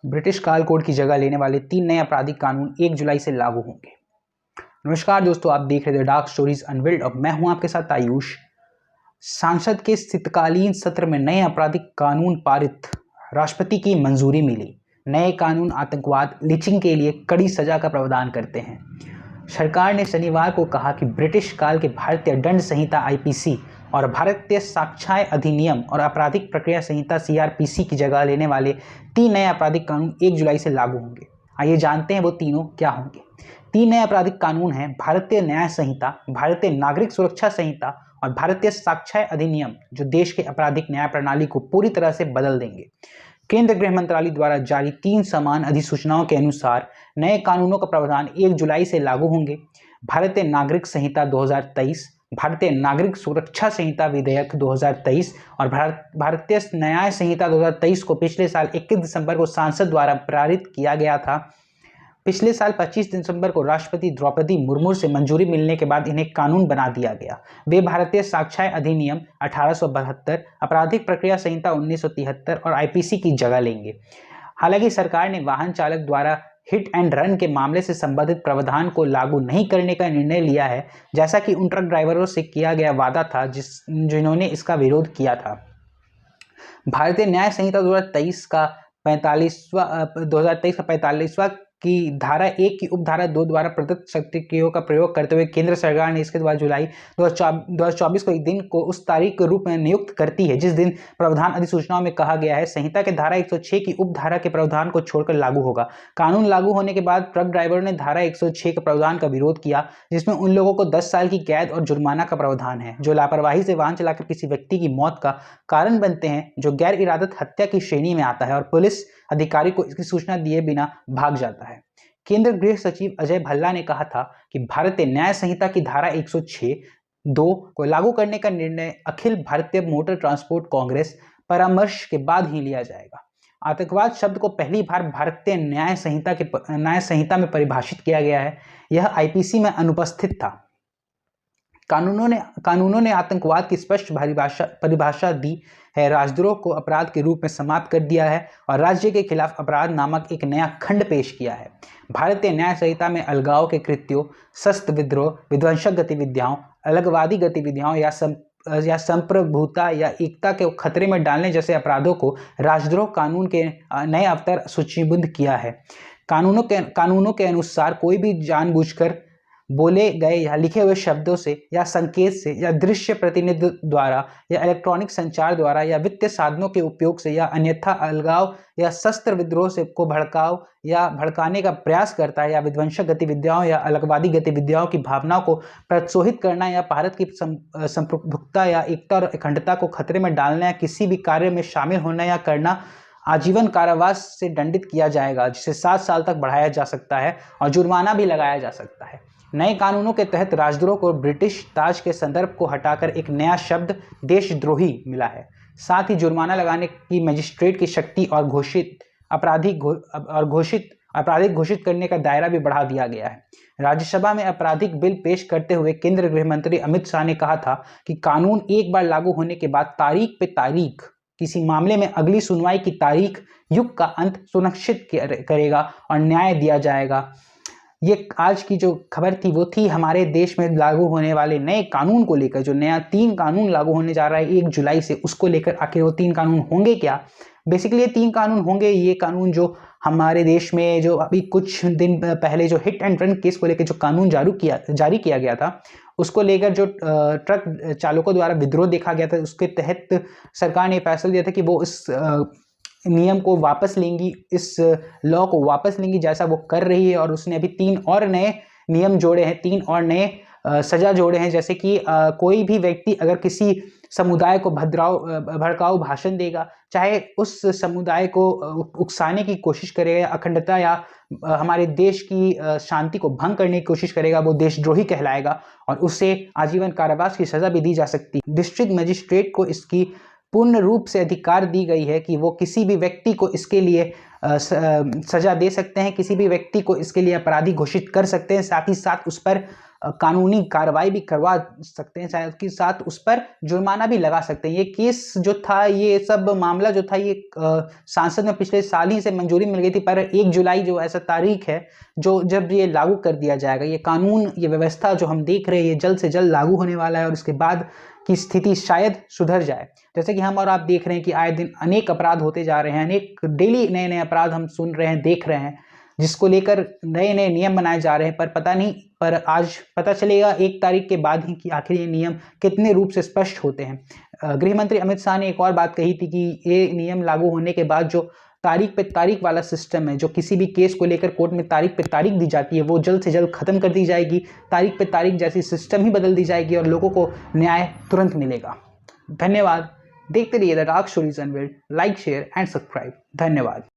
British काल code की जगह लेने वाले 3 नए आपराधिक कानून 1 जुलाई से लागू होंगे। नमस्कार दोस्तों, आप देख रहे थे डार्क स्टोरीज अनविल्ड और मैं हूं आपके साथ आयुष। संसद के शीतकालीन सत्र में नए आपराधिक कानून पारित, राष्ट्रपति की मंजूरी मिली। नए कानून आतंकवाद, लिंचिंग के लिए कड़ी सजा का प्रावधान करते हैं। सरकार ने शनिवार को कहा कि ब्रिटिश काल के भारतीय दंड संहिता आईपीसी और भारतीय साक्ष्य अधिनियम और आपराधिक प्रक्रिया संहिता सीआरपीसी की जगह लेने वाले 3 नए आपराधिक कानून 1 जुलाई से लागू होंगे। आइए जानते हैं वो तीनों क्या होंगे। 3 नए आपराधिक कानून हैं भारतीय न्याय संहिता, भारतीय नागरिक सुरक्षा संहिता और भारतीय साक्ष्य अधिनियम, जो देश के आपराधिक न्याय प्रणाली को पूरी तरह से बदल देंगे। केंद्र गृह मंत्रालय द्वारा जारी 3 समान अधिसूचनाओं के अनुसार नए कानूनों का प्रावधान 1 जुलाई से लागू होंगे। भारतीय नागरिक संहिता 2023, भारतीय नागरिक सुरक्षा संहिता विधेयक 2023 और भारतीय न्याय संहिता 2023 को पिछले साल 21 दिसंबर को संसद द्वारा पारित किया गया था। पिछले साल 25 दिसंबर को राष्ट्रपति द्रौपदी मुर्मू से मंजूरी मिलने के बाद इन्हें कानून बना दिया गया। वे भारतीय साक्ष्य अधिनियम 1872, आपराधिक प्रक्रिया संहिता 1973 और आईपीसी की जगह लेंगे। हालांकि सरकार ने वाहन चालक द्वारा हिट एंड रन के मामले से संबंधित प्रावधान को लागू नहीं करने का निर्णय लिया है, जैसा कि उन ट्रक ड्राइवरों से किया गया वादा था जिन्होंने इसका विरोध किया था। भारतीय न्याय संहिता 2023 का 45वां की धारा 1 की उपधारा 2 द्वारा प्रदत्त शक्तियों का प्रयोग करते हुए केंद्र सरकार ने इसके द्वारा जुलाई 2024 को एक दिन को उस तारीख के रूप में नियुक्त करती है जिस दिन प्रावधान अधिसूचनाओं में कहा गया है संहिता के धारा 106 की उपधारा के प्रावधान को छोड़कर लागू होगा। कानून लागू होने के बाद ट्रक ड्राइवरों ने धारा 106 के प्रावधान का विरोध किया, जिसमें उन लोगों को 10 साल की कैद और जुर्माना का प्रावधान है जो लापरवाही से वाहन चलाकर किसी व्यक्ति की मौत का कारण बनते हैं, जो गैर इरादत हत्या की श्रेणी में आता है और पुलिस अधिकारी को इसकी सूचना दिए बिना भाग जाता है। केंद्र गृह सचिव अजय भल्ला ने कहा था कि भारतीय न्याय संहिता की धारा 106(2) को लागू करने का निर्णय अखिल भारतीय मोटर ट्रांसपोर्ट कांग्रेस परामर्श के बाद ही लिया जाएगा। आतंकवाद शब्द को पहली बार भारतीय न्याय संहिता में परिभाषित किया गया है। यह आईपीसी में अनुपस्थित था। कानूनों ने आतंकवाद की स्पष्ट परिभाषा दी है, राजद्रोह को अपराध के रूप में समाप्त कर दिया है और राज्य के खिलाफ अपराध नामक एक नया खंड पेश किया है। भारतीय न्याय संहिता में अलगाव के कृत्यों, शस्त्र विद्रोह, विध्वंसक गतिविधियों, अलगवादी गतिविधियों या संप्रभुता या एकता के खतरे में डालने जैसे अपराधों को राजद्रोह कानून के नए अवतार सूचीबद्ध किया है। कानूनों के अनुसार कोई भी जानबूझकर बोले गए या लिखे हुए शब्दों से या संकेत से या दृश्य प्रतिनिधि द्वारा या इलेक्ट्रॉनिक संचार द्वारा या वित्तीय साधनों के उपयोग से या अन्यथा अलगाव या शस्त्र विद्रोह से को भड़काव या भड़काने का प्रयास करता है या विध्वंसक गतिविधियों या अलगवादी गतिविधियों की भावनाओं को प्रोत्साहित करना या भारत की संप्रभुता या एकता और अखंडता को खतरे में डालना या किसी भी कार्य में शामिल होना या करना आजीवन कारावास से दंडित किया जाएगा, जिसे 7 साल तक बढ़ाया जा सकता है और जुर्माना भी लगाया जा सकता है। नए कानूनों के तहत राजद्रोह को ब्रिटिश ताज के संदर्भ को हटाकर एक नया शब्द देशद्रोही मिला है। साथ ही जुर्माना लगाने की मजिस्ट्रेट की शक्ति और आपराधिक घोषित करने का दायरा भी बढ़ा दिया गया है। राज्यसभा में आपराधिक बिल पेश करते हुए केंद्रीय गृह मंत्री अमित शाह ने कहा था कि कानून एक बार लागू होने के बाद तारीख पे तारीख किसी मामले में अगली सुनवाई की तारीख युग का अंत सुनिश्चित करेगा और न्याय दिया जाएगा। ये आज की जो खबर थी वो थी हमारे देश में लागू होने वाले नए कानून को लेकर। जो नया 3 कानून लागू होने जा रहा है 1 जुलाई से, उसको लेकर आखिर वो 3 कानून होंगे क्या। बेसिकली ये 3 कानून होंगे। ये कानून जो हमारे देश में जो अभी कुछ दिन पहले जो हिट एंड रन केस को लेकर जो कानून जारी किया गया था, उसको लेकर जो ट्रक चालकों द्वारा विद्रोह देखा गया था, उसके तहत सरकार ने फैसला दिया था कि वो इस नियम को वापस लेंगी, इस लॉ को वापस लेंगी, जैसा वो कर रही है। और उसने अभी 3 और नए नियम जोड़े हैं, 3 और नए सजा जोड़े हैं, जैसे कि कोई भी व्यक्ति अगर किसी समुदाय को भड़काऊ भाषण देगा, चाहे उस समुदाय को उकसाने की कोशिश करेगा, अखंडता या हमारे देश की शांति को भंग करने की कोशिश करेगा, वो देशद्रोही कहलाएगा और उसे आजीवन कारावास की सजा भी दी जा सकती है। डिस्ट्रिक्ट मजिस्ट्रेट को इसकी पूर्ण रूप से अधिकार दी गई है कि वो किसी भी व्यक्ति को इसके लिए सजा दे सकते हैं, किसी भी व्यक्ति को इसके लिए अपराधी घोषित कर सकते हैं, साथ ही साथ उस पर कानूनी कार्रवाई भी करवा सकते हैं, साथ के साथ उस पर जुर्माना भी लगा सकते हैं। ये केस जो था, ये सब मामला जो था, ये संसद में पिछले साल ही से मंजूरी मिल गई थी, पर 1 जुलाई जो ऐसा तारीख है जो जब ये लागू कर दिया जाएगा, ये कानून, ये व्यवस्था जो हम देख रहे हैं, ये जल्द से जल्द लागू होने वाला है और उसके बाद की स्थिति शायद सुधर जाए। जैसे कि हम और आप देख रहे हैं कि आए दिन अनेक अपराध होते जा रहे हैं, अनेक डेली नए नए अपराध हम सुन रहे हैं, देख रहे हैं, जिसको लेकर नए नए नियम बनाए जा रहे हैं, पर पता नहीं, पर आज पता चलेगा 1 तारीख के बाद ही कि आखिर ये नियम कितने रूप से स्पष्ट होते हैं। गृह मंत्री अमित शाह ने एक और बात कही थी कि ये नियम लागू होने के बाद जो तारीख पे तारीख वाला सिस्टम है, जो किसी भी केस को लेकर कोर्ट में तारीख पे तारीख दी जाती है, वो जल्द से जल्द खत्म कर दी जाएगी। तारीख पे तारीख जैसी सिस्टम ही बदल दी जाएगी और लोगों को न्याय तुरंत मिलेगा। धन्यवाद। देखते रहिए the dark stories unveiled. Like, share and subscribe. धन्यवाद।